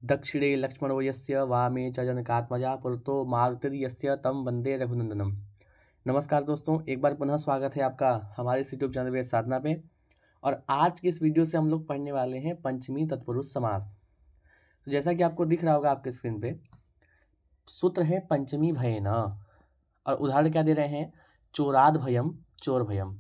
दक्षिणे लक्ष्मणो यस्य वामे च जनकात्मजा पुरतो मारुतिर्यस्य तं वंदे रघुनंदनम। नमस्कार दोस्तों, एक बार पुनः स्वागत है आपका हमारे इस यूट्यूब चैनल वेद साधना पे। और आज की इस वीडियो से हम लोग पढ़ने वाले हैं पंचमी तत्पुरुष समास। तो जैसा कि आपको दिख रहा होगा आपके स्क्रीन पे, सूत्र है पंचमी भयेन और उदाहरण क्या दे रहे हैं, चोराद भयम चोर भयम,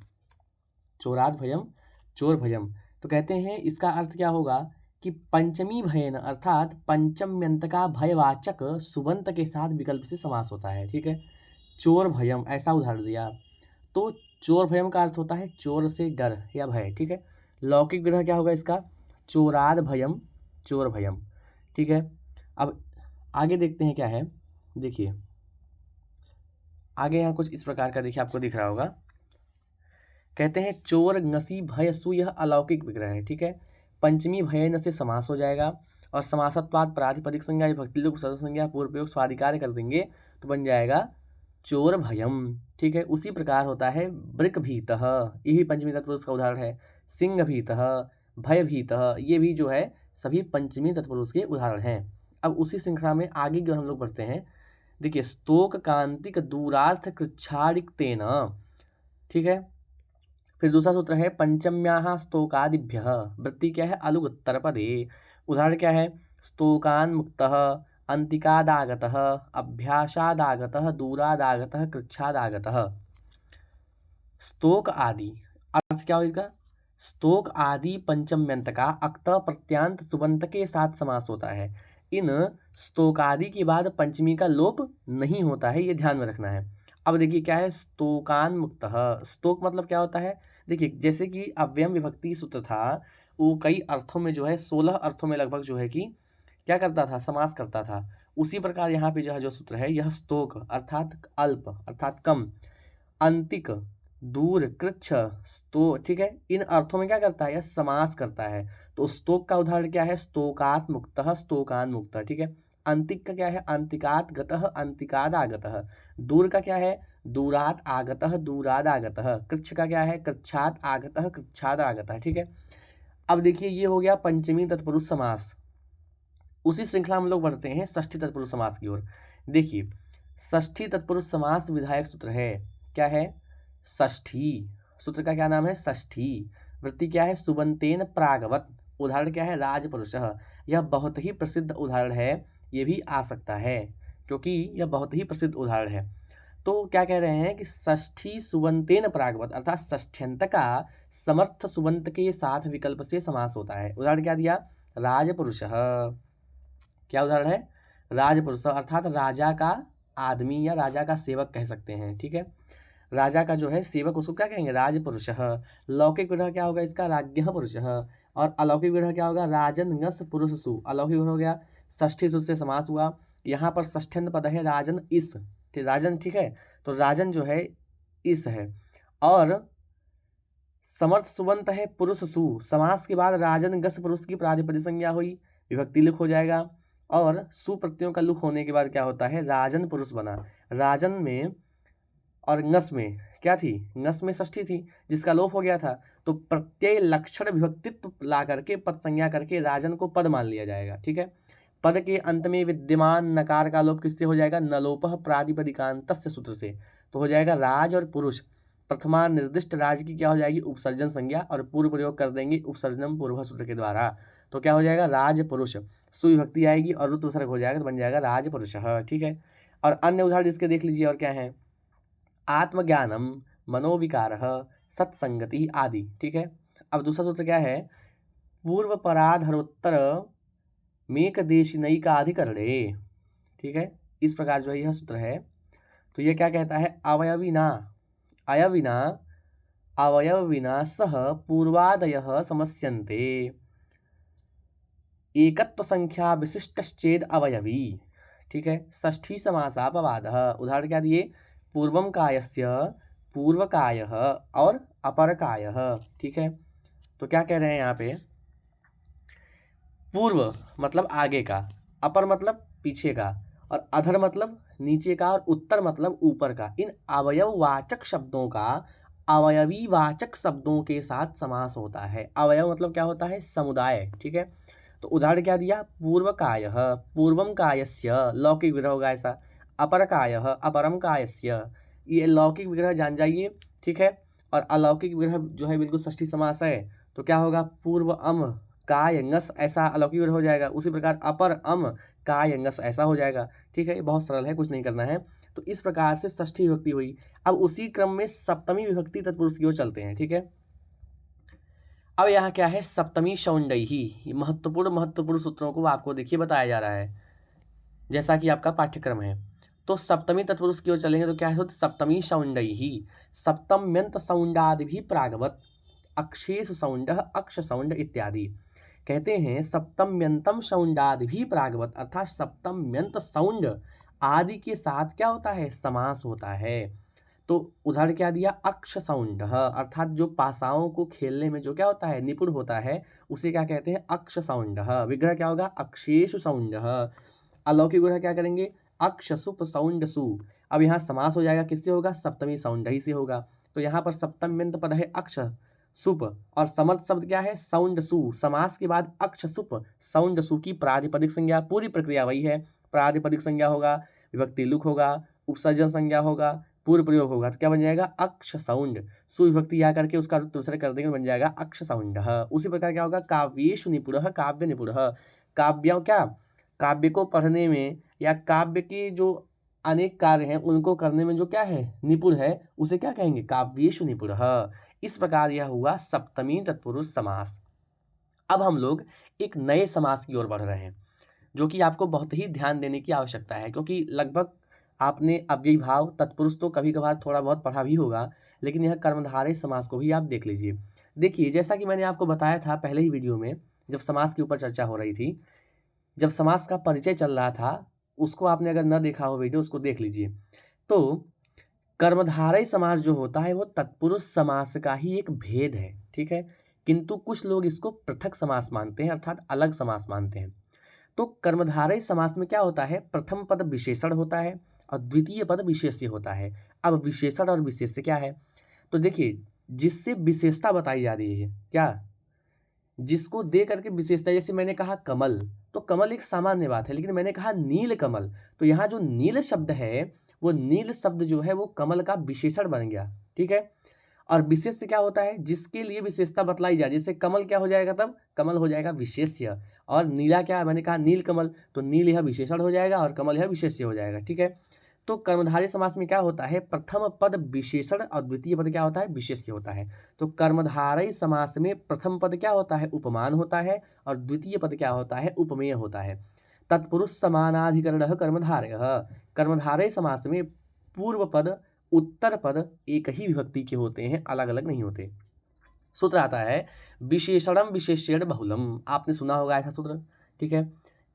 चोराद भयम चोर भयम। तो कहते हैं इसका अर्थ क्या होगा कि पंचमी भयेन अर्थात पंचम्यंत का भयवाचक सुबंत के साथ विकल्प से समास होता है। ठीक है, चोर भयम ऐसा उदाहरण दिया तो चोर भयम का अर्थ होता है चोर से डर या भय। ठीक है, लौकिक विग्रह क्या होगा इसका, चोराद भयम चोर भयम। ठीक है, अब आगे देखते हैं क्या है। देखिए आगे यहाँ कुछ इस प्रकार का, देखिए आपको दिख रहा होगा, कहते हैं चोर ngसी भय सु, यह अलौकिक विग्रह है। ठीक है, पंचमी भयेन से समास हो जाएगा और समासत्वाद प्रातिपदिक संज्ञा विभक्ति लोग सर्व संज्ञा पूर्व प्रयोग स्वाधिकार कर देंगे तो बन जाएगा चोर भयम। ठीक है, उसी प्रकार होता है वृक भीतः, यही पंचमी तत्पुरुष का उदाहरण है। सिंह भीतः, भय भीतः, ये भी जो है सभी पंचमी तत्पुरुष के उदाहरण हैं। अब उसी श्रृंखला में आगे जो हम लोग बढ़ते हैं, देखिए स्तोक कांतिक दूरार्थ कृच्छाड़िक्तेन। ठीक है, फिर दूसरा सूत्र है पंचम्याः स्तोकादिभ्यः, वृत्ति क्या है अलुग उत्तर पदे। उदाहरण क्या है, स्तोकान मुक्तः, अंतिकादागतः, अभ्यासादागतः, दूरादागतः, कृच्छादागतः। स्तोक आदि अर्थ क्या होगा, स्तोक आदि पंचम्यंत का अक्त प्रत्यांत सुबंत के साथ समास होता है। इन स्तोकादि के बाद पंचमी का लोप नहीं होता है, ये ध्यान में रखना है। अब देखिए क्या है, स्तोकान मुक्तः, स्तोक मतलब क्या होता है, देखिए जैसे कि अव्ययम विभक्ति सूत्र था वो कई अर्थों में जो है 16 अर्थों में लगभग जो है कि क्या करता था, समास करता था। उसी प्रकार यहाँ पे जो सूत्र है यह स्तोक अर्थात अल्प अर्थात कम, अंतिक दूर, कृच्छ, स्तो, ठीक है, इन अर्थों में क्या करता है, यह समास करता है। तो स्तोक का उदाहरण क्या है, स्तोकात मुक्तः, स्तोकान मुक्तः। ठीक है, अंतिक का क्या है, अंतिकात गतः, अंतिकाद आगतः। दूर का क्या है, दूरात आगतः, दूराद आगतः। कृच्छ का क्या है, कृच्छात आगतः, कृच्छाद आगतः। ठीक है, अब देखिए ये हो गया पंचमी तत्पुरुष समास। उसी श्रृंखला हम लोग बढ़ते हैं षष्ठी तत्पुरुष समास की ओर। देखिए षष्ठी तत्पुरुष समास विधायक सूत्र है, क्या है, षष्ठी। सूत्र का क्या नाम है, षष्ठी। वृत्ति क्या है, सुबंतेन प्रागवत। उदाहरण क्या है, राजपुरुषः। यह बहुत ही प्रसिद्ध उदाहरण है, ये भी आ सकता है क्योंकि यह बहुत ही प्रसिद्ध उदाहरण है। तो क्या कह रहे हैं कि षष्ठी सुबंतेन प्रागवत अर्थात षष्ठ्यंत का समर्थ सुबंत के साथ विकल्प से समास होता है। उदाहरण क्या दिया, राजपुरुषः। क्या उदाहरण है, राजपुरुष अर्थात राजा का आदमी या राजा का सेवक कह सकते हैं। ठीक है, राजा का जो है सेवक उसको क्या कहेंगे, राजपुरुषः। लौकिक विग्रह क्या होगा इसका, राज्ञः पुरुषः। और अलौकिक विग्रह क्या होगा, राजन ngस पुरुषसु। अलौकिक विग्रह हो गया षष्ठी सूत्र से समास हुआ। यहाँ पर षष्ठ्यंत पद है राजन इस, राजन। ठीक है, तो राजन जो है इस है। और समर्थ सुबंत है पुरुषसु, समास के बाद राजन गस पुरुष की प्रातिपदिक संज्ञा हुई, विभक्ति लुक हो जाएगा। और सुप्रत्ययों का लुक होने के बाद क्या होता है, राजन पुरुष बना। राजन में और ngस में क्या थी, ngस में षष्ठी थी जिसका लोप हो गया था, तो प्रत्यय लक्षण विभक्तित्व ला करके पद संज्ञा करके राजन को पद मान लिया जाएगा। ठीक है, पद के अंत में विद्यमान नकार का लोप किससे हो जाएगा, नलोपः प्रातिपदिकान्तस्य सूत्र से। तो हो जाएगा राज और पुरुष, प्रथमा निर्दिष्ट राज की क्या हो जाएगी, उपसर्जन संज्ञा, और पूर्व प्रयोग कर देंगे उपसर्जनम पूर्व सूत्र के द्वारा। तो क्या हो जाएगा, राज पुरुष, सुविभक्ति आएगी और ऋतु विसर्ग हो जाएगा तो बन जाएगा राज पुरुषः। ठीक है, और अन्य उदाहरण इसके देख लीजिए और क्या है, आत्मज्ञानम, मनोविकारः, सत्संगति आदि। ठीक है, अब दूसरा सूत्र क्या है, पूर्व पराधरोत्तर मेकदेशिनैकाधिकरणे। ठीक है, इस प्रकार जो है यह सूत्र है। तो ये क्या कहता है, अवयविना अवयविना सह पूर्वादयः समस्यन्ते, एकत्व संख्या विशिष्टश्चेद अवयवी। ठीक है, षष्ठी समासापवादः। उदाहरण क्या दिए, पूर्वम कायस्य, पूर्वकायः और अपरकायः। ठीक है, तो क्या कह रहे हैं यहाँ पे, पूर्व मतलब आगे का, अपर मतलब पीछे का, और अधर मतलब नीचे का, और उत्तर मतलब ऊपर का। इन अवयववाचक शब्दों का अवयवी वाचक शब्दों के साथ समास होता है। अवयव मतलब क्या होता है, समुदाय। ठीक है, तो उदाहरण क्या दिया, पूर्वकायः पूर्वम कायस्य, लौकिक विग्रह होगा ऐसा। अपरकायः अपरम कायस्य, ये लौकिक विग्रह जान जाइए, ठीक है। और अलौकिक विग्रह जो है बिल्कुल षष्ठी समास है, तो क्या होगा, पूर्व अम काय ngस, ऐसा अलौकिक विग्रह हो जाएगा। उसी प्रकार अपर अम काय ngस, ऐसा हो जाएगा, ठीक है। ये बहुत सरल है, कुछ नहीं करना है। तो इस प्रकार से षष्ठी विभक्ति हुई। अब उसी क्रम में सप्तमी विभक्ति तत्पुरुष की ओर चलते हैं, ठीक है। अब यहाँ क्या है, सप्तमी शौंडैही, महत्वपूर्ण सूत्रों को आपको देखिए बताया जा रहा है, जैसा कि आपका पाठ्यक्रम है। तो सप्तमी तत्पुरुष की ओर चलेंगे तो क्या है, सप्तमी शौंडैही, सप्तम्यंत सौंडादि भी प्रागवत, अक्षेषु सौंड अक्ष सौंड इत्यादि। कहते हैं सप्तम्यंतम शौंडादि भी प्रागवत, अर्थात सप्तम्यंत सौंड आदि के साथ क्या होता है, समास होता है। तो उदाहरण क्या दिया, अक्ष सौंड, अर्थात जो पासाओं को खेलने में जो क्या होता है, निपुण होता है, उसे क्या कहते हैं, अक्ष सौंड। विग्रह क्या होगा, अक्षेषु सौंड। अलौकिक विग्रह क्या करेंगे, अक्ष सुप सौंड सु। अब यहाँ समास हो जाएगा, किससे होगा, सप्तमी सौंडही से होगा। तो यहाँ पर सप्तम्यंत पद है अक्ष सुप, और समर्थ शब्द क्या है, सौंड सु। समास के बाद अक्ष सुप सौंड सु की प्रातिपदिक संज्ञा, पूरी प्रक्रिया वही है। प्रातिपदिक संज्ञा होगा, विभक्ति लुक होगा, उपसर्जन संज्ञा होगा, पूर्व प्रयोग होगा, तो क्या बन जाएगा, अक्ष सौंड। सुविभक्ति या करके उसका रूप दूसरे कर देंगे, बन जाएगा अक्ष सौंड। उसी प्रकार क्या होगा, काव्येषु निपुणः काव्य निपुणः, काव्यों क्या, काव्य को पढ़ने में या काव्य के जो अनेक कार्य हैं उनको करने में जो क्या है, निपुण है, उसे क्या कहेंगे, काव्येषु निपुणः। इस प्रकार यह हुआ सप्तमी तत्पुरुष समास। अब हम लोग एक नए समास की ओर बढ़ रहे हैं, जो कि आपको बहुत ही ध्यान देने की आवश्यकता है, क्योंकि लगभग आपने अव्ययी भाव तत्पुरुष तो कभी कभार थोड़ा बहुत पढ़ा भी होगा, लेकिन यह कर्मधारय समास को भी आप देख लीजिए। देखिए, जैसा कि मैंने आपको बताया था पहले ही वीडियो में, जब समास के ऊपर चर्चा हो रही थी, जब समास का परिचय चल रहा था, उसको आपने अगर न देखा हो वीडियो, उसको देख लीजिए। तो कर्मधारय समास जो होता है वो तत्पुरुष समास का ही एक भेद है, ठीक है। किंतु कुछ लोग इसको पृथक समास मानते हैं, अर्थात अलग समास मानते हैं। तो कर्मधारय समास में क्या होता है, प्रथम पद विशेषण होता है और द्वितीय पद विशेष्य होता है। अब विशेषण और विशेष्य क्या है, तो देखिए, जिससे विशेषता बताई जा रही है, क्या, जिसको दे करके विशेषता, जैसे मैंने कहा कमल, तो कमल एक सामान्य बात है, लेकिन मैंने कहा नील कमल, तो यहाँ जो नील शब्द है, वो नील शब्द जो है वो कमल का विशेषण बन गया, ठीक है। और विशेष्य क्या होता है, जिसके लिए विशेषता बतलाई जाए, जैसे कमल क्या हो जाएगा, तब कमल हो जाएगा विशेष्य, और नीला क्या, मैंने कहा नील कमल, तो नील यह विशेषण हो जाएगा और कमल यह विशेष्य हो जाएगा, ठीक है। तो कर्मधारय समास में क्या होता है, प्रथम पद विशेषण और द्वितीय पद क्या होता है, विशेष्य होता है। तो कर्मधारय समास में प्रथम पद क्या होता है, उपमान होता है, और द्वितीय पद क्या होता है, उपमेय होता है। तत्पुरुष समानाधिकरणः कर्मधारयः, कर्मधारय समास में पूर्व पद उत्तर पद एक ही विभक्ति के होते हैं, अलग अलग नहीं होते। सूत्र आता है विशेषणम विशेष्येण बहुलम, आपने सुना होगा ऐसा सूत्र, ठीक है।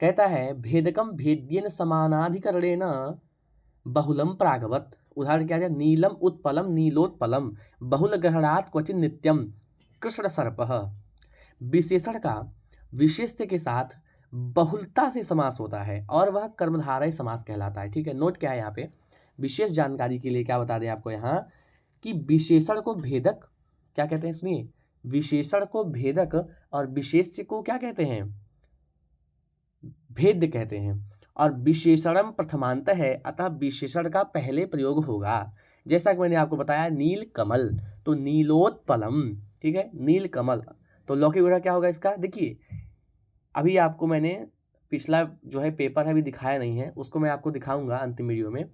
कहता है भेदकम भेद्येन समानाधिकरणेन बहुलम प्रागवत। उदाहरण क्या है, नीलम उत्पलम नीलोत्पलम, बहुल ग्रहणात् क्वचिन नित्यम कृष्ण सर्पः। विशेषण का विशेष्य के साथ बहुलता से समास होता है और वह कर्मधारय समास कहलाता है, ठीक है। नोट क्या है यहाँ पे, विशेष जानकारी के लिए क्या बता दें आपको यहाँ, कि विशेषण को भेदक क्या कहते हैं, सुनिए, विशेषण को भेदक और विशेष्य को क्या कहते हैं, भेद्य कहते हैं। और विशेषणम प्रथमांत है, अतः विशेषण का पहले प्रयोग होगा। जैसा कि मैंने आपको बताया नील कमल, तो नीलोत्पलम, ठीक है, नील कमल। तो लौकिक विग्रह क्या होगा इसका, देखिए अभी आपको मैंने पिछला जो है पेपर है अभी दिखाया नहीं है, उसको मैं आपको दिखाऊंगा अंतिम वीडियो में।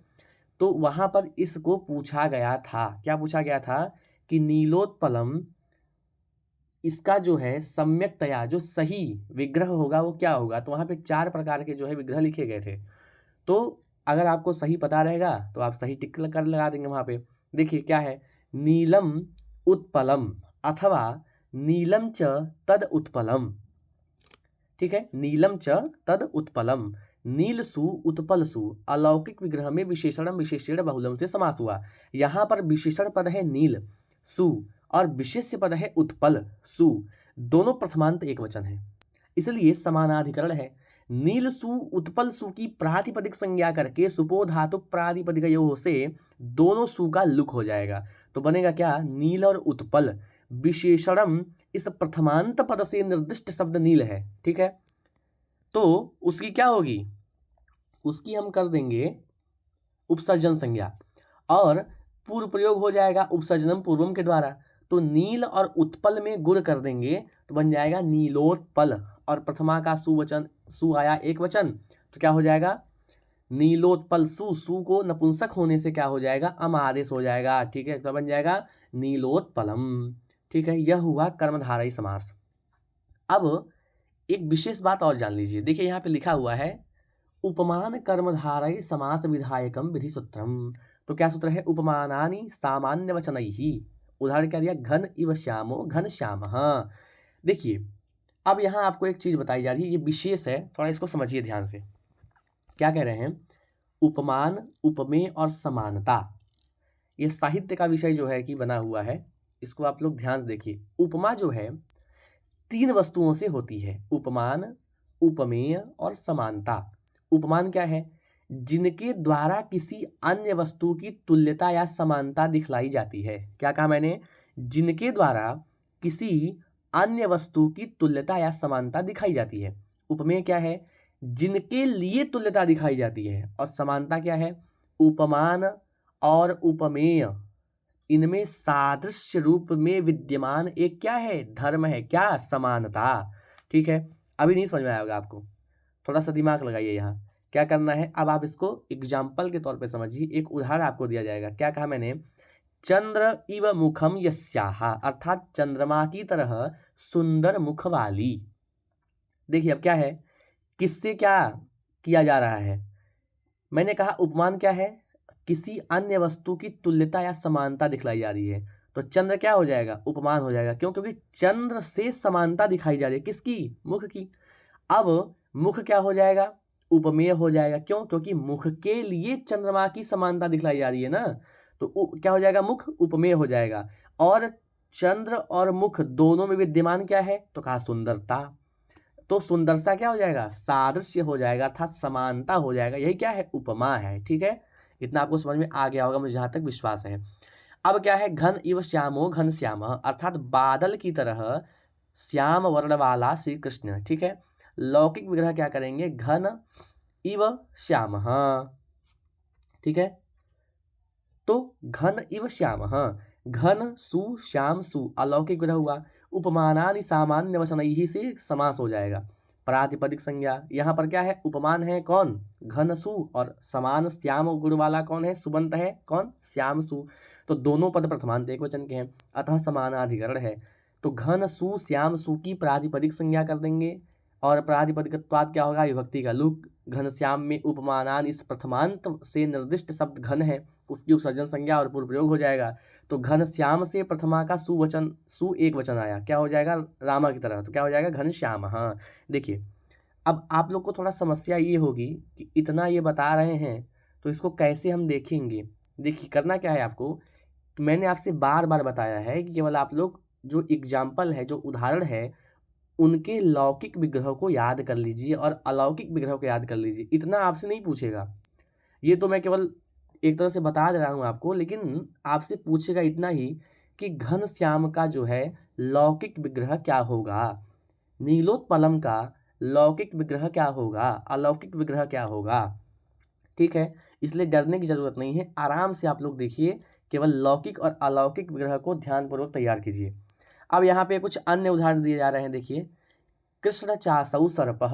तो वहाँ पर इसको पूछा गया था, क्या पूछा गया था, कि नीलोत्पलम इसका जो है सम्यक्तया जो सही विग्रह होगा वो क्या होगा। तो वहाँ पे 4 प्रकार के जो है विग्रह लिखे गए थे। तो अगर आपको सही पता रहेगा तो आप सही टिक कर लगा देंगे वहाँ पे। देखिए क्या है, नीलम उत्पलम अथवा नीलम च तद उत्पलम, ठीक है, नीलम च तद उत्पलम, नील सु उत्पल सु। अलौकिक विग्रह में विशेषणम विशेषण बहुलम से समास हुआ। यहाँ पर विशेषण पद है नील सु और विशेष्य पद है उत्पल सु, दोनों प्रथमांत एक वचन है, इसलिए समानाधिकरण है। नील सु उत्पल सु की प्रातिपदिक संज्ञा करके सुपो धातु प्रातिपदिकयोः से दोनों सु का लुक हो जाएगा। तो बनेगा क्या, नील और उत्पल। विशेषणम इस प्रथमांत पद से निर्दिष्ट शब्द नील है, ठीक है। तो उसकी क्या होगी, उसकी हम कर देंगे उपसर्जन संज्ञा और पूर्व प्रयोग हो जाएगा उपसर्जनम पूर्वम के द्वारा। तो नील और उत्पल में गुण कर देंगे तो बन जाएगा नीलोत्पल, और प्रथमा का सुवचन सु आया एक वचन तो क्या हो जाएगा नीलोत्पल सु, सु को नपुंसक होने से क्या हो जाएगा अम आदेश हो जाएगा। ठीक है, तो बन जाएगा नीलोत्पलम। ठीक है, यह हुआ कर्मधारय समास। अब एक विशेष बात और जान लीजिए, देखिए यहाँ पे लिखा हुआ है उपमान कर्मधारय समास विधायकम विधि सूत्रम। तो क्या सूत्र है, उपमानानि सामान्य वचनैहि। उदाहरण क्या दिया, घन इव श्यामो घन श्यामः। देखिए अब यहाँ आपको एक चीज बताई जा रही है, ये विशेष है, थोड़ा इसको समझिए ध्यान से। क्या कह रहे हैं, उपमान उपमेय और समानता, ये साहित्य का विषय जो है कि बना हुआ है, इसको आप लोग ध्यान से देखिए। उपमा जो है तीन वस्तुओं से होती है, उपमान उपमेय और समानता। उपमान क्या है, जिनके द्वारा किसी अन्य वस्तु की तुल्यता या समानता दिखलाई जाती है। क्या कहा मैंने, जिनके द्वारा किसी अन्य वस्तु की तुल्यता या समानता दिखाई जाती है। उपमेय क्या है, जिनके लिए तुल्यता दिखाई जाती है। और समानता क्या है, उपमान और उपमेय इनमें सादृश्य रूप में विद्यमान एक क्या है, धर्म है, क्या, समानता। ठीक है, अभी नहीं समझ में आएगा आपको, थोड़ा सा दिमाग लगाइए। यहाँ क्या करना है, अब आप इसको एग्जाम्पल के तौर पे समझिए। एक उदाहरण आपको दिया जाएगा। क्या कहा मैंने, चंद्र इव मुखम यस्याः, अर्थात चंद्रमा की तरह सुंदर मुख वाली। देखिए अब क्या है, किससे क्या किया जा रहा है, मैंने कहा उपमान क्या है, किसी अन्य वस्तु की तुल्यता या समानता दिखलाई जा रही है। तो चंद्र क्या हो जाएगा, उपमान हो जाएगा। क्यों, क्योंकि चंद्र से समानता दिखाई जा रही है, किसकी, मुख की। अब मुख क्या हो जाएगा, उपमेय हो जाएगा। क्यों, क्योंकि मुख के लिए चंद्रमा की समानता दिखलाई जा रही है ना, तो क्या हो जाएगा, मुख उपमेय हो जाएगा। और चंद्र और मुख दोनों में विद्यमान क्या है, तो कहा सुंदरता। तो सुंदरता क्या हो जाएगा, सादृश्य हो जाएगा, अर्थात समानता हो जाएगा। यही क्या है, उपमा है। ठीक है, इतना आपको समझ में आ गया होगा, मुझे जहाँ तक विश्वास है। अब क्या है, घन इव श्यामो घन श्यामः, अर्थात बादल की तरह श्याम वर्ण वाला श्री कृष्ण। ठीक है, लौकिक विग्रह क्या करेंगे, घन इव श्यामः। ठीक है, तो घन इव श्यामः, घन सु श्याम सु, अलौकिक विग्रह हुआ। उपमानानि सामान्य वचनैहि से समास हो जाएगा। प्रातिपदिक संज्ञा, यहाँ पर क्या है, उपमान है कौन, घन सु, और समान श्याम गुण वाला कौन है, सुबंत है कौन, श्याम सु। तो दोनों पद प्रथमांत एक वचन के हैं, अतः समानाधिकरण है। तो घन सु श्याम सु की प्रातिपदिक संज्ञा कर देंगे, और प्रातिपदिकत्वात् क्या होगा, विभक्ति का लुक। घनश्याम में उपमानान इस प्रथमांत से निर्दिष्ट शब्द घन है, उसकी उपसर्जन संज्ञा और पूर्व प्रयोग हो जाएगा। तो घनश्याम से प्रथमा का सुवचन सु एक वचन आया, क्या हो जाएगा, रामा की तरह, तो क्या हो जाएगा, घनश्याम। हाँ देखिए, अब आप लोग को थोड़ा समस्या ये होगी कि इतना ये बता रहे हैं तो इसको कैसे हम देखेंगे। देखिए करना क्या है आपको, मैंने आपसे बार बार बताया है कि केवल आप लोग जो एग्जाम्पल है, जो उदाहरण है, उनके लौकिक विग्रह को याद कर लीजिए और अलौकिक विग्रह को याद कर लीजिए। इतना आपसे नहीं पूछेगा, ये तो मैं केवल एक तरह से बता दे रहा हूँ आपको, लेकिन आपसे पूछेगा इतना ही कि घन श्याम का जो है लौकिक विग्रह क्या होगा, नीलोत्पलम का लौकिक विग्रह क्या होगा, अलौकिक विग्रह क्या होगा। ठीक है, इसलिए डरने की जरूरत नहीं है, आराम से आप लोग देखिए, केवल लौकिक और अलौकिक विग्रह को ध्यानपूर्वक तैयार कीजिए। अब यहाँ पे कुछ अन्य उदाहरण दिए जा रहे हैं। देखिए, कृष्ण चासौ सर्पः,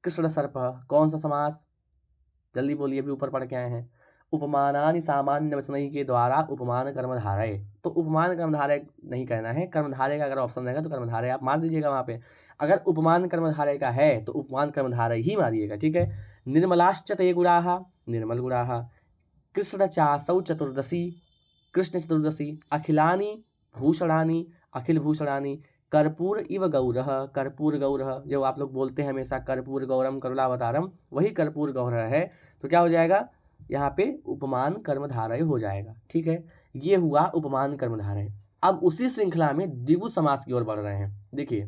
कृष्ण सर्पः कौन सा समास, जल्दी बोलिए, अभी ऊपर पढ़ के आए हैं। उपमानानि सामान्य वचनैहि के द्वारा उपमान कर्मधारय, तो उपमान कर्मधारय नहीं कहना है, कर्मधारय का अगर ऑप्शन रहेगा तो कर्मधारय आप मार दीजिएगा वहाँ पे। अगर उपमान कर्मधारय का है तो उपमान कर्मधारय ही मारिएगा। ठीक है, निर्मलाश्च ते गुणाः, निर्मल गुणाः। कृष्ण चासौ चतुर्दशी, कृष्ण चतुर्दशी। अखिलानि भूषणानि, अखिल भूषणानि। कर्पूर इव गौरः, कर्पूर गौरः, जो आप लोग बोलते हैं हमेशा कर्पूर गौरम करुणावतारम, वही कर्पूर गौरः है। तो क्या हो जाएगा, यहाँ पे उपमान कर्मधारय हो जाएगा। ठीक है, ये हुआ उपमान कर्मधारय। अब उसी श्रृंखला में द्विगु समास की ओर बढ़ रहे हैं। देखिए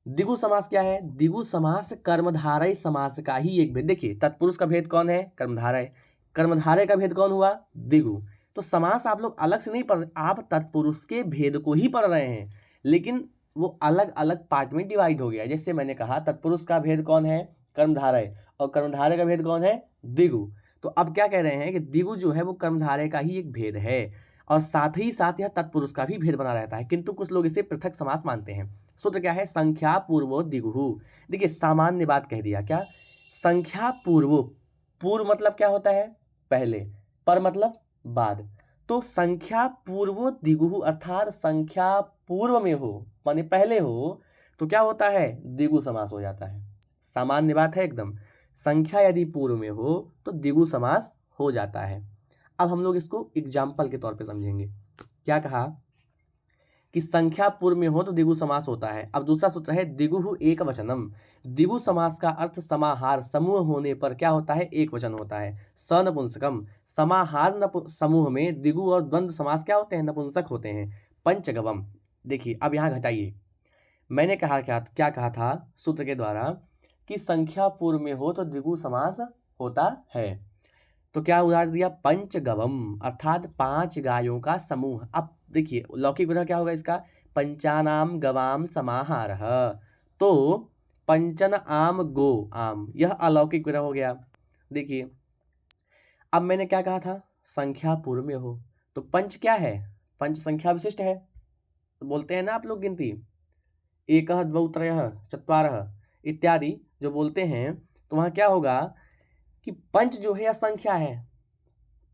द्विगु समास क्या है, द्विगु समास कर्मधारय समास का ही एक भेद। देखिए तत्पुरुष का भेद कौन है, कर्मधारय, कर्मधारय का भेद कौन हुआ, द्विगु। तो समास आप लोग अलग से नहीं पढ़, आप तत्पुरुष के भेद को ही पढ़ रहे हैं, लेकिन वो अलग अलग पार्ट में डिवाइड हो गया। जैसे मैंने कहा तत्पुरुष का भेद कौन है, कर्मधारय, और कर्मधारय का भेद कौन है, दिगु। तो अब क्या कह रहे हैं कि दिगु जो है वो कर्मधारय का ही एक भेद है, और साथ ही साथ यह तत्पुरुष का भी भेद बना रहता है, किंतु कुछ लोग इसे पृथक समास मानते हैं। सूत्र क्या है, संख्या पूर्वो दिगु। देखिए सामान्य बात कह दिया, क्या, संख्या पूर्वो, पूर्व मतलब क्या होता है, पहले, पर मतलब बाद। तो संख्या पूर्वो दिगु अर्थात संख्या पूर्व में हो माने पहले हो, तो क्या होता है, दिगु समास हो जाता है। सामान्य बात है एकदम, संख्या यदि पूर्व में हो तो दिगु समास हो जाता है। अब हम लोग इसको एग्जाम्पल के तौर पे समझेंगे। क्या कहा कि संख्या पूर्व में हो तो दिगु समास होता है। अब दूसरा सूत्र है दिगु एक वचनम। दिगु समास का अर्थ समाहार समूह होने पर क्या होता है, एक वचन होता है। सनपुंसकम, समाहार समूह में दिगु और द्वंद्व समास क्या होते हैं, नपुंसक होते हैं। पंचगवम, देखिए अब यहाँ घटाइए, मैंने कहा क्या कहा था सूत्र के द्वारा कि संख्या पूर्व में हो तो द्विगु समास होता है। तो क्या उदाहरण दिया, पंचगवम अर्थात 5 गायों का समूह। अब देखिए लौकिक विग्रह क्या होगा इसका, पंचानाम गवाम समाहारः। तो पंचन आम गो आम, यह अलौकिक विग्रह हो गया। देखिए अब मैंने क्या कहा था, संख्या पूर्व में हो, तो पंच क्या है, पंच संख्या विशिष्ट है, तो बोलते हैं ना आप लोग गिनती, एकः द्वौ त्रयः चत्वारः इत्यादि जो बोलते हैं, तो वहाँ क्या होगा कि पंच जो है या संख्या है,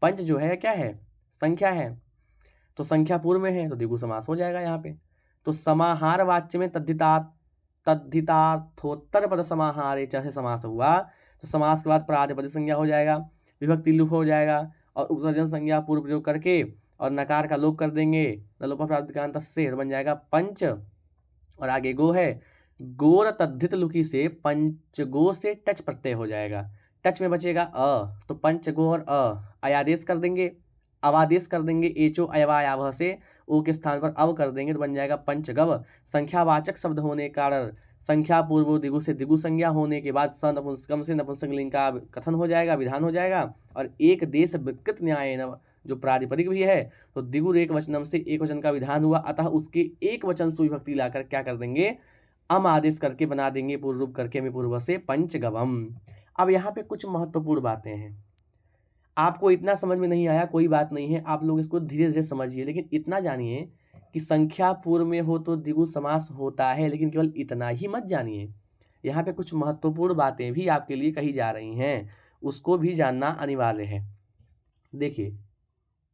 पंच जो है क्या है, संख्या है, तो संख्या पूर्व में है तो द्विगु समास हो जाएगा यहाँ पे। तो समाहार वाच्य में तद्धितार्थोत्तर पद समाहारे चाहे समास हुआ, तो समास के बाद प्रातिपदिक संज्ञा हो जाएगा, विभक्ति लुप हो जाएगा, और उपसर्जन संज्ञा पूर्व प्रयोग करके और नकार का लोप कर देंगे, नलोपा प्रातिपदिकांत से बन जाएगा पंच, और आगे गो है, गोर तद्धित लुकी से पंचगो से टच प्रत्यय हो जाएगा, टच में बचेगा अ, तो पंचगो और अयादेश कर देंगे, अवादेश कर देंगे, एचो अयवायावह से ओ के स्थान पर अव कर देंगे तो बन जाएगा पंचगव। संख्यावाचक शब्द होने के कारण संख्या पूर्व दिगु से दिगु संज्ञा होने के बाद स नपुंसकम से नपुंसक लिंग का कथन हो जाएगा, विधान हो जाएगा। और एक देश विकृत न्याय जो प्रातिपदिक भी है, तो दिगु एक वचनम से एक वचन का विधान हुआ, अतः उसके एक वचन सुविभक्ति लाकर क्या कर देंगे, अम आदेश करके बना देंगे पूर्व रूप करके में पूर्व से पंचगवम। अब यहाँ पे कुछ महत्वपूर्ण बातें हैं, आपको इतना समझ में नहीं आया कोई बात नहीं है, आप लोग इसको धीरे धीरे समझिए, लेकिन इतना जानिए कि संख्या पूर्व में हो तो द्विगु समास होता है, लेकिन केवल इतना ही मत जानिए, यहाँ पे कुछ महत्वपूर्ण बातें भी आपके लिए कही जा रही हैं, उसको भी जानना अनिवार्य है। देखिए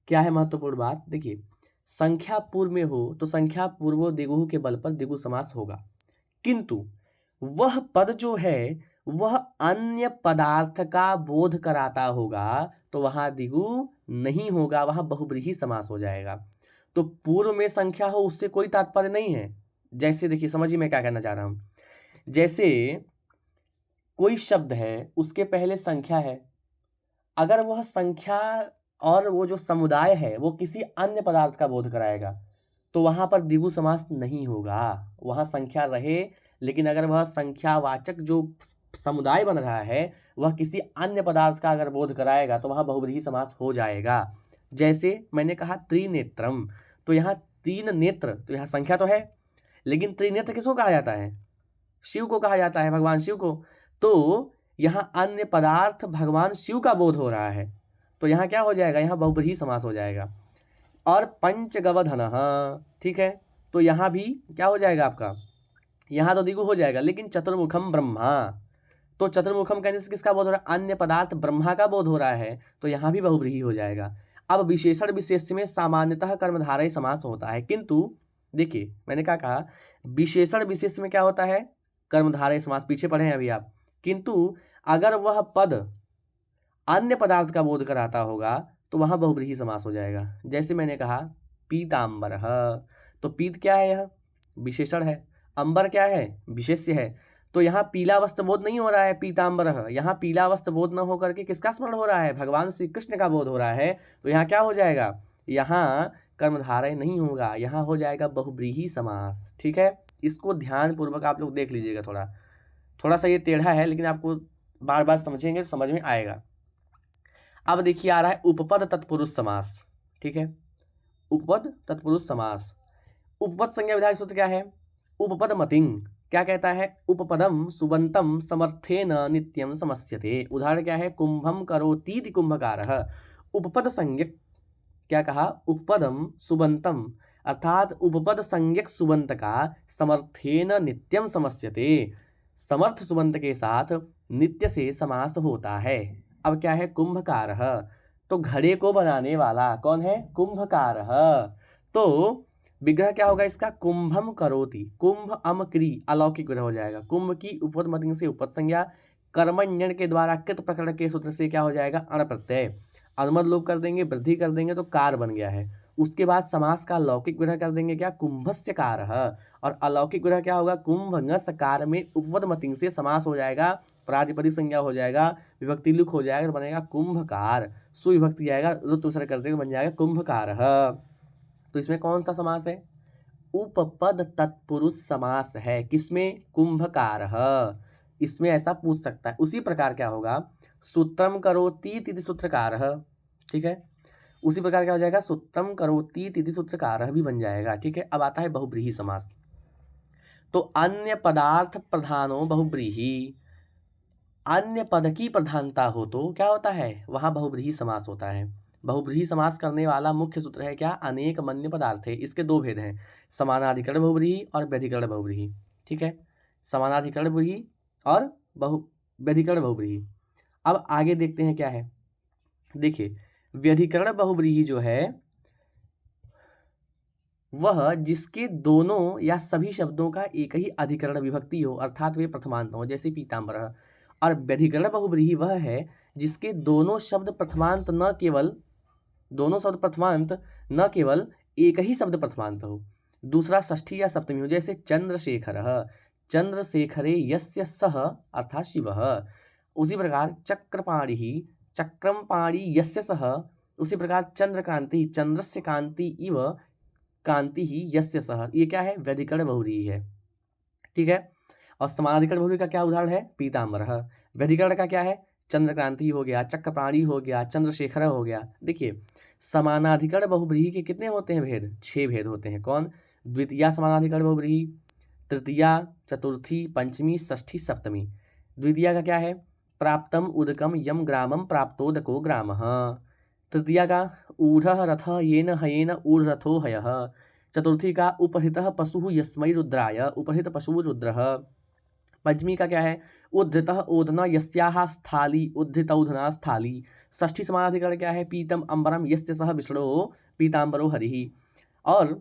क्या है महत्वपूर्ण बात, देखिए संख्या पूर्व में हो तो संख्या पूर्व दिगु के बल पर द्विगु समास होगा, किंतु वह पद जो है वह अन्य पदार्थ का बोध कराता होगा, तो वहां दिगु नहीं होगा, वहां बहुब्रीहि समास हो जाएगा। तो पूर्व में संख्या हो उससे कोई तात्पर्य नहीं है। जैसे देखिए समझिए मैं क्या कहना चाह रहा हूं, जैसे कोई शब्द है उसके पहले संख्या है, अगर वह संख्या और वो जो समुदाय है वो किसी अन्य पदार्थ का बोध कराएगा, तो वहां पर द्विगु समास नहीं होगा, वहां संख्या रहे, लेकिन अगर वह संख्यावाचक जो समुदाय बन रहा है वह किसी अन्य पदार्थ का अगर बोध कराएगा तो वहां बहुब्रीहि समास हो जाएगा। जैसे मैंने कहा त्रिनेत्रम, तो यहाँ 3 नेत्र, तो यहाँ संख्या तो है, लेकिन त्रिनेत्र किसको कहा जाता है, शिव को कहा जाता है, भगवान शिव को। तो यहाँ अन्य पदार्थ भगवान शिव का बोध हो रहा है, तो यहाँ क्या हो जाएगा, यहाँ बहुब्रीहि समास हो जाएगा। और पंचगवधनः, ठीक है, तो यहाँ भी क्या हो जाएगा आपका, यहाँ तो द्विगु हो जाएगा, लेकिन चतुर्मुखम ब्रह्मा, तो चतुर्मुखम कहने से किसका बोध हो रहा है, अन्य पदार्थ ब्रह्मा का बोध हो रहा है, तो यहाँ भी बहुब्रीहि हो जाएगा। अब विशेषण विशेष में सामान्यतः कर्मधारय समास होता है, किंतु देखिए मैंने क्या कहा, विशेषण विशेष में क्या होता है, कर्मधारय समास, पीछे पढ़े हैं अभी आप, किंतु अगर वह पद अन्य पदार्थ का बोध कराता होगा तो वहां बहुब्रीहि समास हो जाएगा। जैसे मैंने कहा पीताम्बरः, तो पीत क्या है, यह विशेषण है, अंबर क्या है, विशेष्य है, तो यहाँ पीला वस्त्र बोध नहीं हो रहा है पीताम्बरः, यहाँ पीला वस्त्र बोध न होकर के किसका स्मरण हो रहा है, भगवान श्री कृष्ण का बोध हो रहा है, तो यहाँ क्या हो जाएगा, यहाँ कर्मधारय नहीं होगा, यहाँ हो जाएगा बहुब्रीहि समास। ठीक है, इसको ध्यान पूर्वक आप लोग देख लीजिएगा, थोड़ा सा ये टेढ़ा है, लेकिन आपको बार बार समझेंगे तो समझ में आएगा। अब देखिए आ रहा है उपपद तत्पुरुष समास। ठीक है, उपपद तत्पुरुष समास, उपपद संज्ञा विधायक सूत्र क्या है, उपपदमतिं क्या कहता है, उपपदम सुबंतम समर्थेन नित्यम समस्यते। उदाहरण क्या है, कुंभम करोतीति कुंभकारः। उपपद संज्ञक क्या कहा, उपपदम सुबंतम अर्थात उपपद संज्ञक सुबंत का समर्थेन नित्यम समस्यते, समर्थ सुबंत के साथ नित्य से समास होता है। अब क्या है, कुंभकारः, तो घड़े को बनाने वाला कौन है, कुंभकारः। तो विग्रह क्या होगा इसका, कुंभम करोति, कुंभ अम क्री अलौकिक विग्रह हो जाएगा। कुंभ की उपपद मतिंग से उपपद संज्ञा, कर्मण्यन के द्वारा कृत प्रकरण के सूत्र से क्या हो जाएगा, अण प्रत्यय, अनुमद लोप कर देंगे, वृद्धि कर देंगे तो कार बन गया है। उसके बाद समास का लौकिक विग्रह कर देंगे क्या, कुंभस्य कारः, और अलौकिक विग्रह क्या होगा, कुंभ ngस कार में उपपद मतिंग से समास हो जाएगा, प्रातिपदिक संज्ञा हो जाएगा, विभक्ति लुक हो जाएगा तो बनेगा कुंभकार, सुविभक्ति आएगा रुत उसर कर देंगे बन जाएगा कुंभकारः। तो इसमें कौन सा समास है, उपपद तत्पुरुष समास है, किसमें, कुंभकारः। इसमें ऐसा पूछ सकता है। उसी प्रकार क्या होगा, सूत्रम करोति तिथि सूत्रकारः, ठीक है, उसी प्रकार क्या हो जाएगा, सूत्रम करोति तिथि सूत्रकारः भी बन जाएगा, ठीक है। अब आता है बहुब्रीहि समास। तो अन्य पदार्थ प्रधानो बहुब्रीहि, अन्य पद की प्रधानता हो तो क्या होता है, वहां बहुब्रीहि समास होता है। बहुब्रीहि समास करने वाला मुख्य सूत्र है क्या, अनेक मन्य पदार्थ है। इसके दो भेद हैं, समानाधिकरण बहुब्रीहि और व्यधिकरण बहुब्रीहि, ठीक है, समानाधिकरण बहुब्रीहि और व्यधिकरण बहुब्रीहि। अब आगे देखते हैं क्या है, देखिए व्यधिकरण बहुब्रीहि जो है वह जिसके दोनों या सभी शब्दों का एक ही अधिकरण विभक्ति हो अर्थात वे प्रथमांत हो, जैसे पीताम्बरः। और व्यधिकरण बहुब्रीहि वह है जिसके दोनों शब्द प्रथमांत न केवल, दोनों शब्द प्रथमांत न केवल एक ही शब्द प्रथमांत हो, दूसरा षष्ठी या सप्तमी हो, जैसे चंद्रशेखरः, चंद्रशेखरे यस्य सः अर्थात शिवः। उसी प्रकार चक्रपाणिः, चक्रम पाणि यस्य सः, उसी प्रकार चंद्रकांति, चंद्रस्य कांति इव कांति ही यस्य सः, ये क्या है, व्यधिकरण बहुब्रीहि है, ठीक है। और समानाधिकरण बहुब्रीहि का क्या उदाहरण है, पीताम्बरः। व्यधिकरण का क्या है, चंद्रक्रांति हो गया, चक्रपाणि हो गया, चंद्रशेखर हो गया। देखिए समानाधिकरण बहुब्रीहि के कितने होते हैं भेद, 6 भेद होते हैं। कौन, द्वितीया समानाधिकरण बहुब्रीहि, तृतीया, चतुर्थी, पंचमी, षष्ठी, सप्तमी। द्वितीया का क्या है, प्राप्तम उदकम यम ग्रामम प्राप्तोदको ग्रामः। तृतीया का ऊढ़ः रथः येन हयेन ऊढ़रथो हयः। चतुर्थी का उपहृतः पशुः यस्मै रुद्राय उपहृत पशुः रुद्रः। पंचमी का क्या है, उद्धृतः ओधना यस्याः स्थाली उद्धृतौधना स्थाली। षष्ठी समानाधिकरण क्या है, पीतम अंबरम यस्य सह विष्णो पीताम्बरो हरिः। और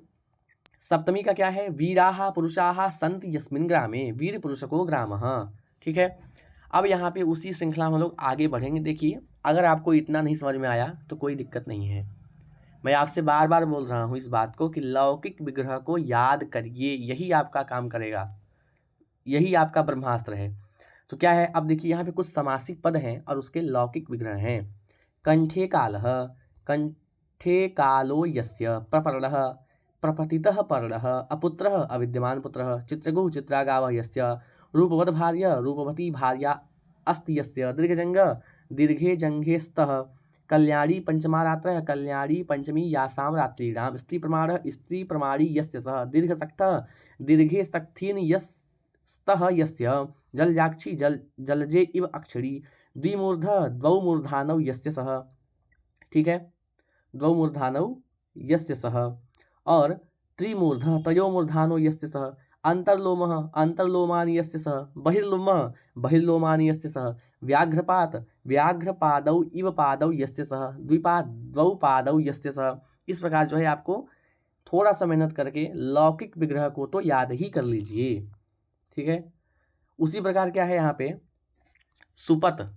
सप्तमी का क्या है, वीराः पुरुषाः सन्ति यस्मिन् ग्रामे वीर पुरुषको ग्रामः, ठीक है। अब यहाँ पे उसी श्रृंखला में हम लोग आगे बढ़ेंगे। देखिए अगर आपको इतना नहीं समझ में आया तो कोई दिक्कत नहीं है, मैं आपसे बार बार बोल रहा हूँ इस बात को कि लौकिक विग्रह को याद करिए, यही आपका काम करेगा, यही आपका ब्रह्मास्त्र है। तो क्या है, अब देखिए यहाँ पे कुछ समासिक पद हैं और उसके लौकिक विग्रह हैं। कंठे कालः, कंठे कालो यस्य, प्रपर्णः, प्रपतितः पर्णः, अपुत्रः, अविद्यमान पुत्रः, चित्रगुः, चित्रागावः यस्य, रूपवत् भार्या, रूपवती भार्या अस्ति यस्य, दीर्घजंग, दीर्घे जंघे स्तः, कल्याणी पंचमारात्रः, कल्याणी पंचमी यासाम रात्रीणाम, स्त्री प्रमाणः, स्त्री प्रमाणी यस्य सः, दीर्घसक्तः, दीर्घे सक्थीन यस्तः यस्य, जलजाक्षी, जलजे इव अक्षरी, द्विमूर्धः, द्वौ मूर्धानौ यस्य सः, ठीक है, द्वौ मूर्धानौ यस्य सः। और त्रिमूर्धः, त्रयो मूर्धानो यस्य सः, अंतर्लोमः, अंतर्लोमानि यस्य सः, बहिर्लोमः, बहिर्लोमानि यस्य सः, व्याघ्रपात, व्याघ्रपादौ इव पादौ यस्य सः, द्विपाद, द्वौ पादौ यस्य सः। इस प्रकार जो है आपको थोड़ा सा मेहनत करके लौकिक विग्रह को तो याद ही कर लीजिए, ठीक है। उसी प्रकार क्या है यहाँ पे, सुपत,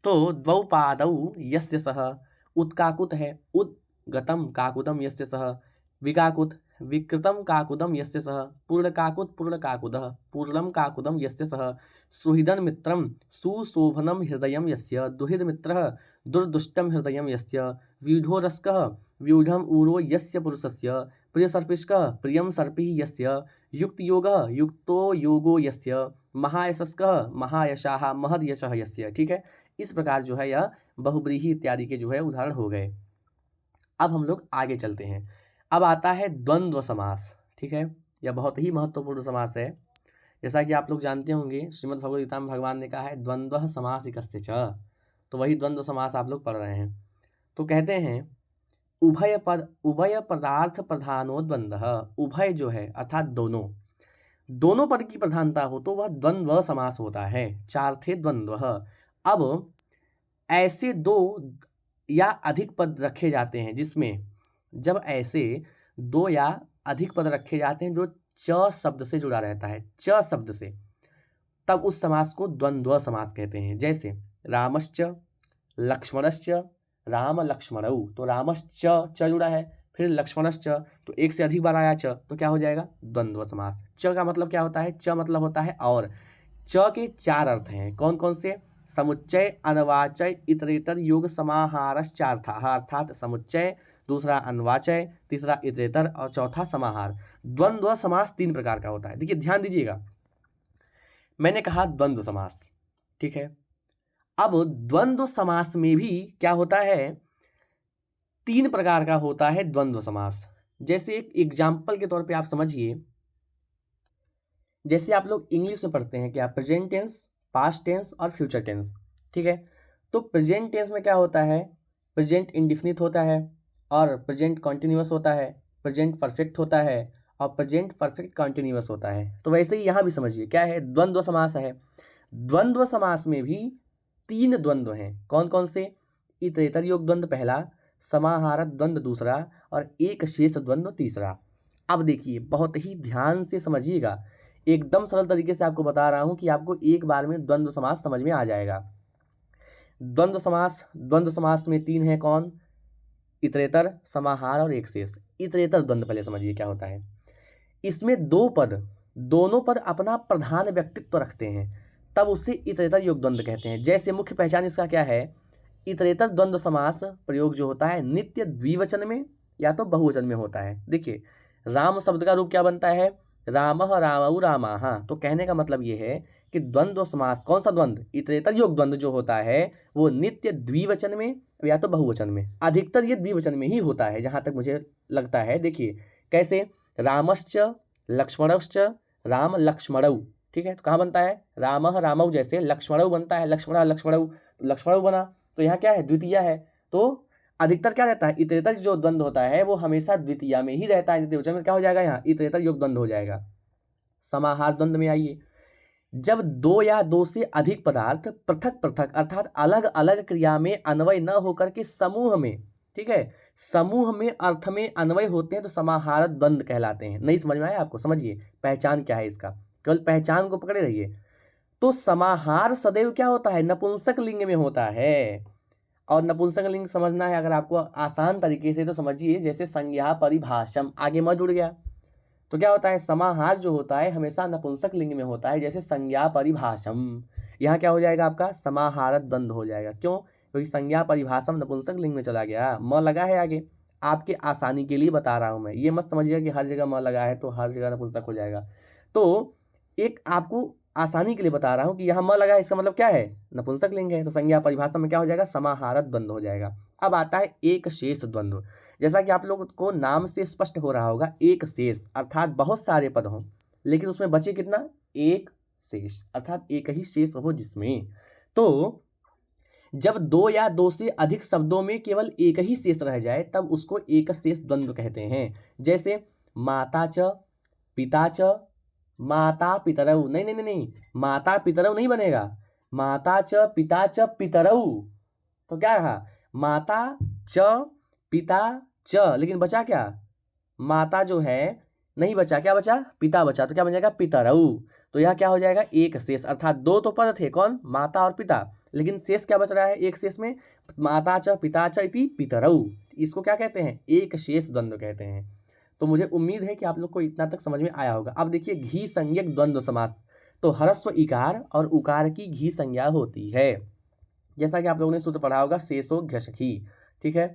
तो द्वौ पादौ यस्य सः, उत्काकुत है, उद्गतम काकुदम यस्य सः, विकाकुत, विकृतम काकुदम यस्य सः, पूर्णकाकुत, पूर्णकाकुदः, पूर्णम काकुदम यस्य सः, सुहृदन मित्रम, सुशोभनम हृदयम यस्य, दुहिद मित्रः, दुर्दुष्टम हृदयम यस्य, व्यूढोरस्कः, व्यूढम ऊरो यस्य पुरुषस्य, प्रियसर्पिष्कः, प्रियम सर्पिः यस्य, युक्तयोगः, युक्तो योगो यस्य, महायशस्कः, महायशाः, महद यशः यस्य, ठीक है। इस प्रकार जो है यह बहुब्रीहि इत्यादि के जो है उदाहरण हो गए। अब हम लोग आगे चलते हैं। अब आता है द्वंद्व समास, ठीक है। यह बहुत ही महत्वपूर्ण समास है। जैसा कि आप लोग जानते होंगे, श्रीमद् भगवद गीता में भगवान ने कहा है द्वंद्व समास इकस्य च, तो वही द्वंद्व समास आप लोग पढ़ रहे हैं। तो कहते हैं उभय पदार्थ प्रधानो द्वंद्व, उभय जो है अर्थात दोनों पद की प्रधानता हो तो वह द्वंद्व समास होता है। चार थे द्वंद्व। अब ऐसे दो या अधिक पद रखे जाते हैं जिसमें, जब ऐसे दो या अधिक पद रखे जाते हैं जो च शब्द से जुड़ा रहता है, च शब्द से, तब उस समास को द्वंद्व समास कहते हैं। जैसे रामश्च लक्ष्मणश्च राम लक्ष्मणौ, तो रामश्च च जुड़ा है, फिर लक्ष्मणश्च तो एक से अधिक बार आया च, तो क्या हो जाएगा द्वंद्व समास। च का मतलब क्या होता है, च मतलब होता है और। च के चार अर्थ हैं, कौन कौन से, समुच्चय अनवाचय इतरेतर योग समाहारश्चार्थः, अर्थात समुच्चय, दूसरा अनवाचय, तीसरा इतरेतर और चौथा समाहार। द्वंद्व समास तीन प्रकार का होता है। देखिए ध्यान दीजिएगा, मैंने कहा द्वंद्व समास, ठीक है। अब द्वंद्व समास में भी क्या होता है, तीन प्रकार का होता है द्वंद्व समास। जैसे एक एग्जाम्पल के तौर पे आप समझिए, जैसे आप लोग इंग्लिश में पढ़ते हैं क्या, प्रेजेंट टेंस, पास्ट टेंस और फ्यूचर टेंस, ठीक है। तो प्रेजेंट टेंस में क्या होता है, प्रेजेंट इंडिफिनिट होता है, और प्रेजेंट कॉन्टिन्यूअस होता है, प्रेजेंट परफेक्ट होता है, और प्रेजेंट परफेक्ट कॉन्टिन्यूअस होता है। तो वैसे ही यहाँ भी समझिए क्या है, द्वंद्व समास है। द्वंद्व समास में भी तीन द्वंद्व हैं, कौन कौन से, इतरेतर योग द्वंद्व पहला, समाहारक द्वंद्व दूसरा, और एक शेष द्वंद्व तीसरा। अब देखिए बहुत ही ध्यान से समझिएगा, एकदम सरल तरीके से आपको बता रहा हूं कि आपको एक बार में द्वंद्व समास समझ में आ जाएगा। द्वंद्व समास में तीन है, कौन, इतरेतर, समाहार और एक शेष। इतरेतर द्वंद्व पहले समझिए क्या होता है। इसमें दोनों पद अपना प्रधान व्यक्तित्व रखते हैं, तब उसे इतरेतर योग द्वंद्व कहते हैं। जैसे मुख्य पहचान इसका क्या है, इतरेतर द्वंद्व समास प्रयोग जो होता है नित्य द्विवचन में या तो बहुवचन में होता है। देखिए राम शब्द का रूप क्या बनता है, रामः रामौ रामाः, तो कहने का मतलब ये है कि द्वंद्व समास, कौन सा द्वंद्व, इतरेतर योग द्वंद्व जो होता है वो नित्य द्विवचन में या तो बहुवचन में, अधिकतर ये द्विवचन में ही होता है जहां तक मुझे लगता है। देखिए कैसे, रामश्च लक्ष्मणश्च राम लक्ष्मणौ, ठीक है। तो कहाँ बनता है, रामः रामौ जैसे लक्ष्मणौ बनता है, लक्ष्मण लक्ष्मणौ, तो लक्ष्मणौ बना, तो यहाँ क्या है, द्वितीया है। तो अधिकतर क्या रहता है, इतरेतर जो द्वंद्व होता है वो हमेशा द्वितीया में ही रहता है, द्विवचन में क्या हो जाएगा, यहाँ इतरेतर योग द्वंद्व हो जाएगा। समाहार द्वंद्व में आइए, जब दो या दो से अधिक पदार्थ पृथक पृथक अर्थात अलग अलग क्रिया में अन्वय न होकर के समूह में, ठीक है, समूह में अर्थ में अन्वय होते हैं तो समाहार द्वंद्व कहलाते हैं। नहीं समझ में आया आपको, समझिए पहचान क्या है इसका, केवल पहचान को पकड़े रहिए। तो समाहार सदैव क्या होता है, नपुंसक लिंग में होता है। और नपुंसक लिंग समझना है अगर आपको आसान तरीके से तो समझिए, जैसे संज्ञा परिभाषम, आगे म जुड़ गया, तो क्या होता है, समाहार जो होता है हमेशा नपुंसक लिंग में होता है, जैसे संज्ञा परिभाषम, यहाँ क्या हो जाएगा आपका, समाहार द्वंद्व हो जाएगा। क्यों, क्योंकि संज्ञा परिभाषम नपुंसक लिंग में चला गया, म लगा है आगे, आपके आसानी के लिए बता रहा हूँ मैं, ये मत समझिएगा कि हर जगह म लगा है तो हर जगह नपुंसक हो जाएगा। तो एक आपको आसानी के लिए बता रहा हूँ कि यहाँ म लगा है, इसका मतलब क्या है, नपुंसक लिंग है, तो संज्ञा परिभाषा में क्या हो जाएगा, समाहार द्वंद्व हो जाएगा। अब आता है एक शेष द्वंद्व। जैसा कि आप लोगों को नाम से स्पष्ट हो रहा होगा, एक शेष अर्थात बहुत सारे पद हों लेकिन उसमें बचे कितना, एक शेष, अर्थात एक ही शेष हो जिसमें। तो जब दो या दो से अधिक शब्दों में केवल एक ही शेष रह जाए तब उसको एक शेष द्वंद्व कहते हैं। जैसे माता च पिता च माता पितरौ, नहीं नहीं नहीं, माता पितरौ नहीं बनेगा, माता च पिता च पितरौ, तो क्या रहा, माता च पिता च, लेकिन बचा क्या, माता जो है नहीं बचा, क्या बचा, पिता बचा, तो क्या बन जाएगा, पितरौ। तो यह क्या हो जाएगा, एक शेष, अर्थात दो तो पद थे, कौन, माता और पिता, लेकिन शेष क्या बच रहा है एक शेष में, माता च पिता च इति पितरौ, इसको क्या कहते हैं, एक शेष द्वंद्व कहते हैं। तो मुझे उम्मीद है कि आप लोग को इतना तक समझ में आया होगा। अब देखिए घी संज्ञक द्वंद्व समास, तो ह्रस्व इकार और उकार की घी संज्ञा होती है, जैसा कि आप लोगों ने सूत्र पढ़ा होगा, शेषो घ्यशखी, ठीक है।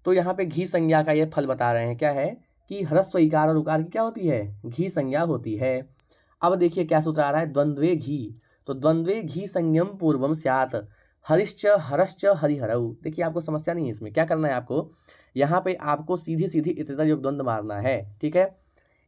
तो यहाँ पे घी संज्ञा का ये फल बता रहे हैं, क्या है कि ह्रस्व इकार और उकार की क्या होती है, घी संज्ञा होती है। अब देखिए क्या सूत्र आ रहा है, द्वंद्वे घी, तो द्वंद्वे घी संज्ञम पूर्वम स्यात् हरिश्च हरश्च हरिहरौ। देखिए आपको समस्या नहीं है इसमें, क्या करना है आपको, यहाँ पे आपको सीधी सीधी इतरेतर योग द्वंद्व मारना है, ठीक है।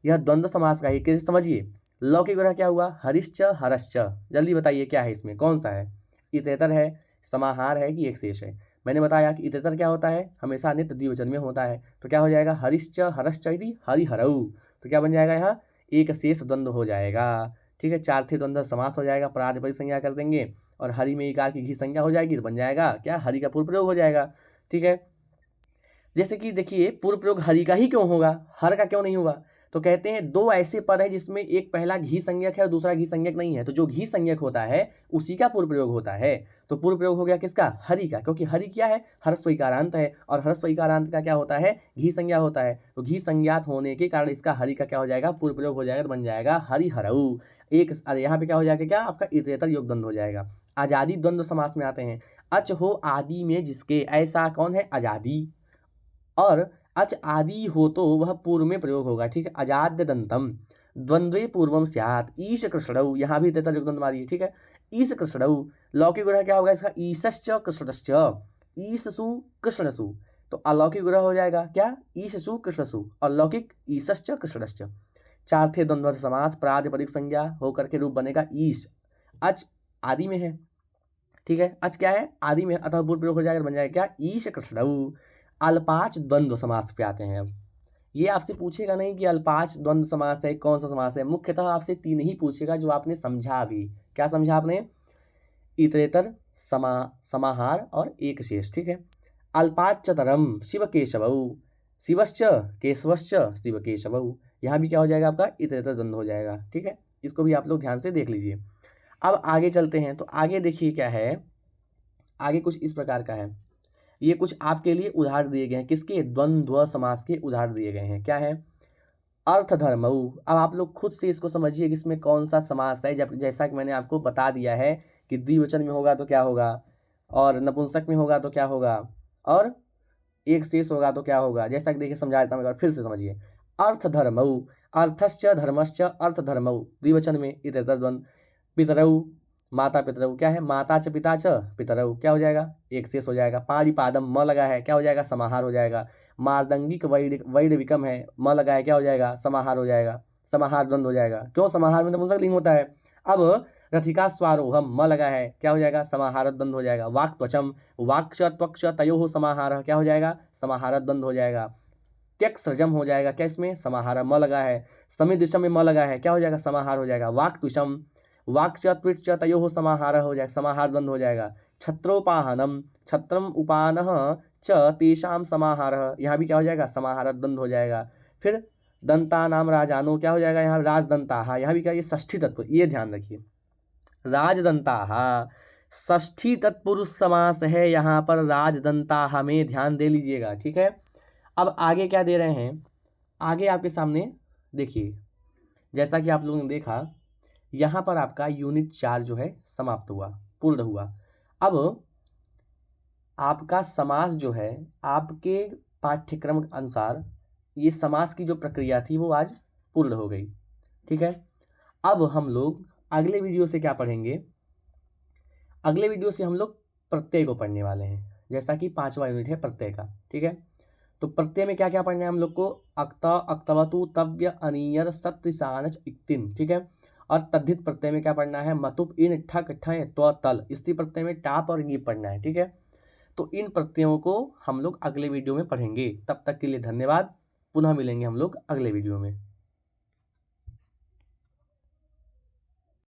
यह द्वंद्व समास का ही कैसे समझिए। लौकिक ग्रह क्या हुआ, हरिश्च हरश्च, जल्दी बताइए क्या है इसमें, कौन सा है, इतरेतर है, समाहार है कि एक शेष है। मैंने बताया कि इतरेतर क्या होता है, हमेशा नित्य द्विवचन में होता है, तो क्या हो जाएगा, हरिश्च हरश्च यदि हरिहरऊ, तो क्या बन जाएगा, यहाँ एक शेष द्वंद्व हो जाएगा। ठीक है, चार्थे द्वंद्व समास हो जाएगा, प्रातिपदिक संज्ञा कर देंगे और हरि में इकार की घी संज्ञा हो जाएगी, तो बन जाएगा क्या, हरि का पूर्व प्रयोग हो जाएगा। ठीक है, जैसे कि देखिए पूर्व प्रयोग हरि का ही क्यों होगा, हर का क्यों नहीं होगा, तो कहते हैं दो ऐसे पद है जिसमें एक पहला घी संज्ञक है और दूसरा घी संज्ञक नहीं है, तो जो घी संज्ञक होता है उसी का पूर्व प्रयोग होता है। तो पूर्व प्रयोग हो गया किसका, हरि का, क्योंकि हरि क्या है, हर्स्व इकारांत है और हर्स्व इकारांत का क्या होता है, घी संज्ञा होता है, तो घी संज्ञात होने के कारण इसका हरि का क्या हो जाएगा, पूर्व प्रयोग हो जाएगा, तो बन जाएगा हरिहरऊ। एक यहाँ पे क्या हो जाएगा, क्या आपका इतरेतर योग द्वंद्व हो जाएगा। आजादी द्वंद्व समास में आते हैं, अच हो आदि में जिसके, ऐसा कौन है, आजादी, और अच आदि हो तो वह पूर्व में प्रयोग होगा। ठीक है, अजाद्य दंतम द्वंद्वे पूर्वम स्यात् ईश कृष्णौ, यहाँ भी तेतर द्वंद्व मारिए। ठीक है, ईश कृष्णौ, लौकिक ग्रह क्या होगा इसका, ईशश्च कृष्णश्च, ईशसु कृष्णसु, तो अलौकिक ग्रह हो जाएगा क्या, ईशसु कृष्णसु, और लौकिक ईशश्च कृष्णश्च। चार्थे द्वंद्व समास प्रातिपदिक संज्ञा होकर के रूप बनेगा ईश, अच आदि में है। ठीक है, अच क्या है, आदि में, अतः पूर्व प्रयोग हो जाएगा, बन जाएगा क्या, ईश कृष्णौ। अल्पाच द्वंद्व समास पे आते हैं। अब ये आपसे पूछेगा नहीं कि अल्पाच द्वंद्व समास है कौन सा समास है, मुख्यतः आपसे तीन ही पूछेगा जो आपने समझा भी। क्या समझा आपने, इतरेतर, समाहार और एक शेष। ठीक है, अल्पाचतरम शिव केशवऊ, शिवश्च केशवश्च शिव केशवऊ, यहाँ भी क्या हो जाएगा आपका, इतरेतर द्वंद्व हो जाएगा। ठीक है, इसको भी आप लोग ध्यान से देख लीजिए। अब आगे चलते हैं, तो आगे देखिए क्या है, आगे कुछ इस प्रकार का है, ये कुछ आपके लिए उदाहरण दिए गए हैं, किसके, द्वंद्व समास के उदाहरण दिए गए हैं। क्या है, अर्थधर्मऊ, अब आप लोग खुद से इसको समझिए कि इसमें कौन सा समास है। जब जैसा कि मैंने आपको बता दिया है कि द्विवचन में होगा तो क्या होगा, और नपुंसक में होगा तो क्या होगा, और एक शेष होगा तो क्या होगा, जैसा कि देखिए समझा देता हूँ, फिर से समझिए। अर्थधर्मऊ, अर्थश्च धर्मश्च अर्थधर्मऊ, द्विवचन में इतरेतर द्वंद्व। पितरऊ, माता पितरऊ, क्या है, माता च पिता च पितरऊ, क्या हो जाएगा, एक शेष हो जाएगा। पाणिपादम, म लगा है, क्या हो जाएगा, समाहार हो जाएगा। मार्दंगिक वैडविकम है, म लगा है, क्या हो जाएगा, समाहार हो जाएगा, समाहार द्वंद्व हो जाएगा। क्यों, समाहार में नपुंसक लिंग होता है। अब रथिका स्वारोहम, म लगा है, क्या हो जाएगा, समाहार द्वंद्व हो जाएगा। वाक् त्वचम, वाक् त्वक्ष तयोः समाहार, क्या हो जाएगा, समाहार द्वंद्व हो जाएगा। त्यक सृजम हो जाएगा, क्या इसमें, समाहार, म लगा है। समिदिशम में म लगा है, क्या हो जाएगा, समाहार हो जाएगा। वाक् तुषम, वाक् च त्विट च तयोः समाहार हो जाएगा, समाहार द्वंद्व हो जाएगा। छत्रोपाहनम, छत्रम उपानः च तेषाम समाहारः, यहाँ भी क्या हो जाएगा, समाहार द्वंद्व हो जाएगा। फिर दंता नाम राजानो, क्या हो जाएगा, यहाँ राजदंताः, यहाँ भी क्या, ये षष्ठी तत्व, ये ध्यान रखिए, राजदंताः षष्ठी तत्पुरुष समास है, यहाँ पर राजदंताः में ध्यान दे लीजिएगा। ठीक है, अब आगे क्या दे रहे हैं, आगे आपके सामने देखिए, जैसा कि आप लोगों ने देखा यहाँ पर आपका यूनिट 4 जो है समाप्त हुआ, पूर्ण हुआ। अब आपका समास जो है, आपके पाठ्यक्रम के अनुसार ये समास की जो प्रक्रिया थी वो आज पूर्ण हो गई। ठीक है, अब हम लोग अगले वीडियो से क्या पढ़ेंगे, अगले वीडियो से हम लोग प्रत्यय को पढ़ने वाले हैं, जैसा कि 5वां यूनिट है प्रत्यय का। ठीक है, तो प्रत्यय में क्या क्या पढ़ना है हम लोग को, अक्त, अक्तवतु, तव्य, अनियर, सत्य, सानच, इक्तिन। ठीक है, और तद्धित प्रत्यय में क्या पढ़ना है, मतुप, इन, ठक, ठय, त्व, तल। स्त्री प्रत्यय में टाप और गी पढ़ना है। ठीक है, तो इन प्रत्ययों को हम लोग अगले वीडियो में पढ़ेंगे। तब तक के लिए धन्यवाद, पुनः मिलेंगे हम लोग अगले वीडियो में।